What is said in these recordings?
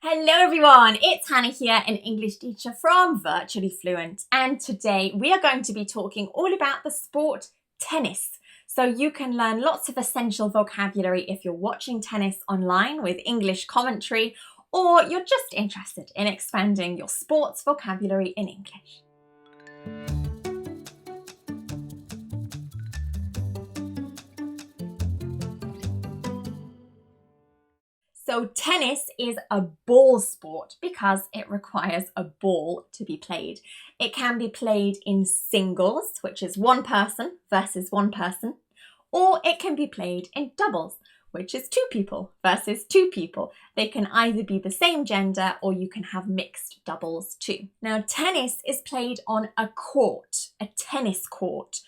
Hello everyone, it's Hannah here, an English teacher from Virtually Fluent, and today we are going to be talking all about the sport tennis. So you can learn lots of essential vocabulary if you're watching tennis online with English commentary, or you're just interested in expanding your sports vocabulary in English. So tennis is a ball sport because it requires a ball to be played. It can be played in singles, which is one person versus one person, or it can be played in doubles, which is two people versus two people. They can either be the same gender or you can have mixed doubles too. Now, tennis is played on a court, a tennis court,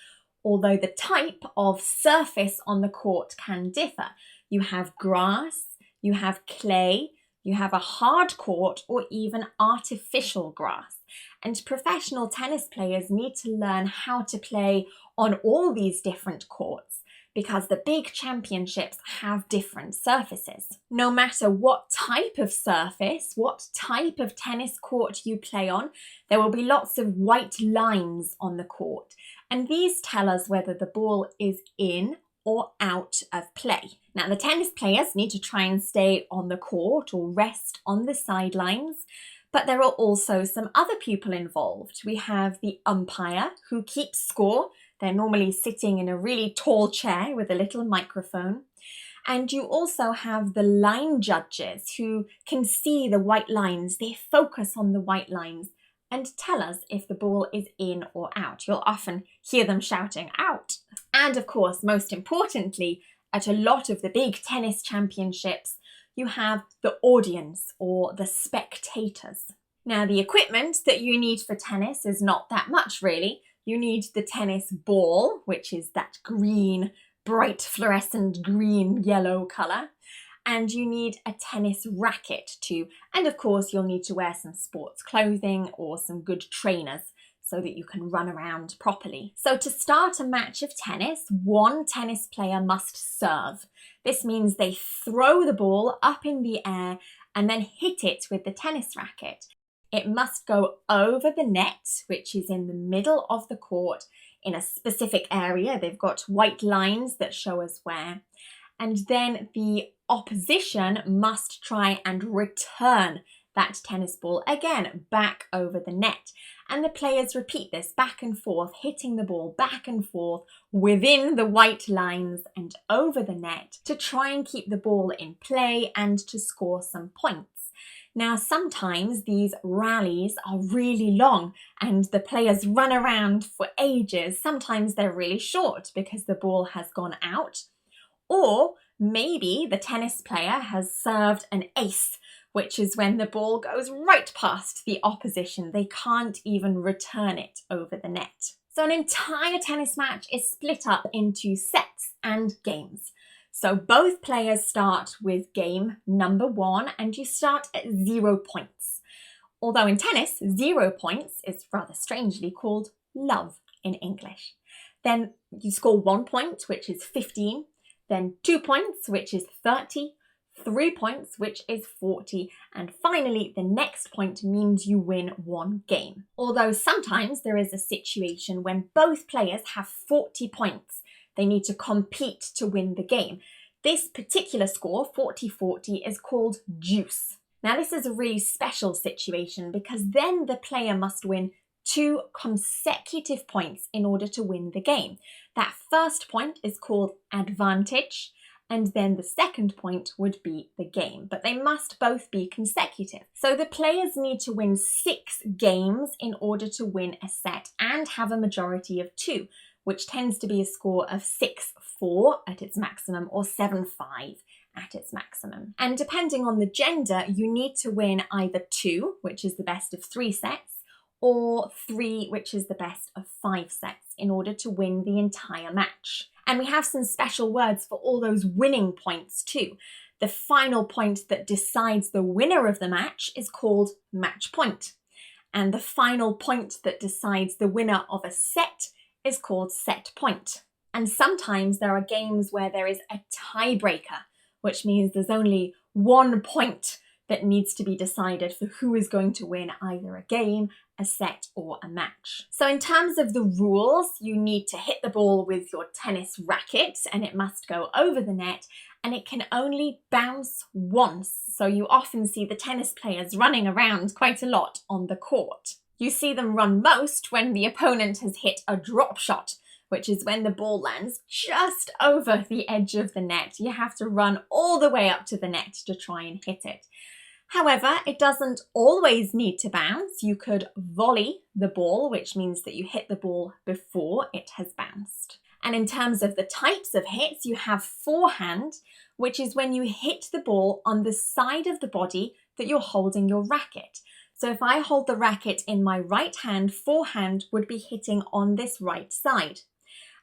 although the type of surface on the court can differ. You have grass, you have clay, you have a hard court, or even artificial grass. And professional tennis players need to learn how to play on all these different courts because the big championships have different surfaces. No matter what type of surface, what type of tennis court you play on, there will be lots of white lines on the court. And these tell us whether the ball is in or out of play. Now, the tennis players need to try and stay on the court or rest on the sidelines, but there are also some other people involved. We have the umpire who keeps score. They're normally sitting in a really tall chair with a little microphone. And you also have the line judges who can see the white lines. They focus on the white lines and tell us if the ball is in or out. You'll often hear them shouting out. And of course, most importantly, at a lot of the big tennis championships, you have the audience or the spectators. Now, the equipment that you need for tennis is not that much really. You need the tennis ball, which is that green, bright fluorescent green yellow colour. And you need a tennis racket too. And of course, you'll need to wear some sports clothing or some good trainers so that you can run around properly. So to start a match of tennis, one tennis player must serve. This means they throw the ball up in the air and then hit it with the tennis racket. It must go over the net, which is in the middle of the court in a specific area. They've got white lines that show us where. And then the opposition must try and return that tennis ball again back over the net. And the players repeat this back and forth, hitting the ball back and forth within the white lines and over the net to try and keep the ball in play and to score some points. Now, sometimes these rallies are really long and the players run around for ages. Sometimes they're really short because the ball has gone out. Or maybe the tennis player has served an ace, which is when the ball goes right past the opposition. They can't even return it over the net. So an entire tennis match is split up into sets and games. So both players start with game number 1 and you start at 0 points. Although in tennis, 0 points is rather strangely called love in English. Then you score 1 point, which is 15. Then 2 points, which is 30, 3 points, which is 40, and finally the next point means you win 1 game. Although sometimes there is a situation when both players have 40 points. They need to compete to win the game. This particular score, 40-40, is called deuce. Now this is a really special situation because then the player must win 2 consecutive points in order to win the game. That first point is called advantage, and then the second point would be the game, but they must both be consecutive. So the players need to win 6 games in order to win a set and have a majority of 2, which tends to be a score of 6-4 at its maximum or 7-5 at its maximum. And depending on the gender, you need to win either 2, which is the best of 3 sets, or 3, which is the best of 5 sets, in order to win the entire match. And we have some special words for all those winning points too. The final point that decides the winner of the match is called match point. And the final point that decides the winner of a set is called set point. And sometimes there are games where there is a tiebreaker, which means there's only 1 point that needs to be decided for who is going to win either a game, a set, or a match. So in terms of the rules, you need to hit the ball with your tennis racket and it must go over the net, and it can only bounce once. So you often see the tennis players running around quite a lot on the court. You see them run most when the opponent has hit a drop shot, which is when the ball lands just over the edge of the net. You have to run all the way up to the net to try and hit it. However, it doesn't always need to bounce. You could volley the ball, which means that you hit the ball before it has bounced. And in terms of the types of hits, you have forehand, which is when you hit the ball on the side of the body that you're holding your racket. So if I hold the racket in my right hand, forehand would be hitting on this right side.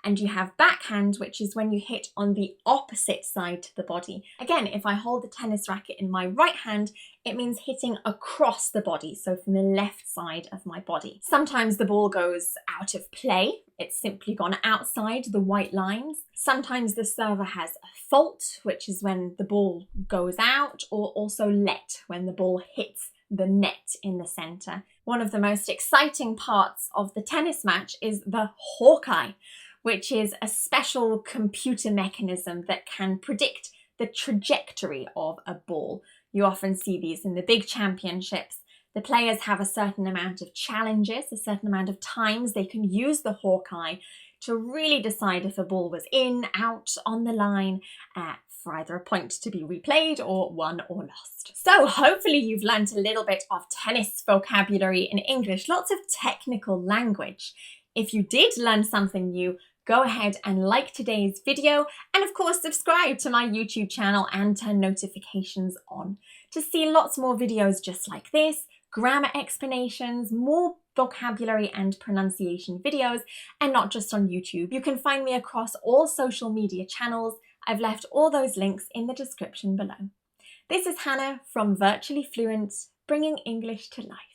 And you have backhand, which is when you hit on the opposite side to the body. Again, if I hold the tennis racket in my right hand, it means hitting across the body, so from the left side of my body. Sometimes the ball goes out of play. It's simply gone outside the white lines. Sometimes the server has a fault, which is when the ball goes out, or also let, when the ball hits the net in the center. One of the most exciting parts of the tennis match is the hawkeye, which is a special computer mechanism that can predict the trajectory of a ball. You often see these in the big championships. The players have a certain amount of challenges, a certain amount of times they can use the hawkeye to really decide if a ball was in, out, on the line, for either a point to be replayed or won or lost. So hopefully you've learned a little bit of tennis vocabulary in English, lots of technical language. If you did learn something new, go ahead and like today's video, and of course subscribe to my YouTube channel and turn notifications on to see lots more videos just like this, grammar explanations, more vocabulary and pronunciation videos, and not just on YouTube. You can find me across all social media channels. I've left all those links in the description below. This is Hannah from Virtually Fluent, bringing English to life.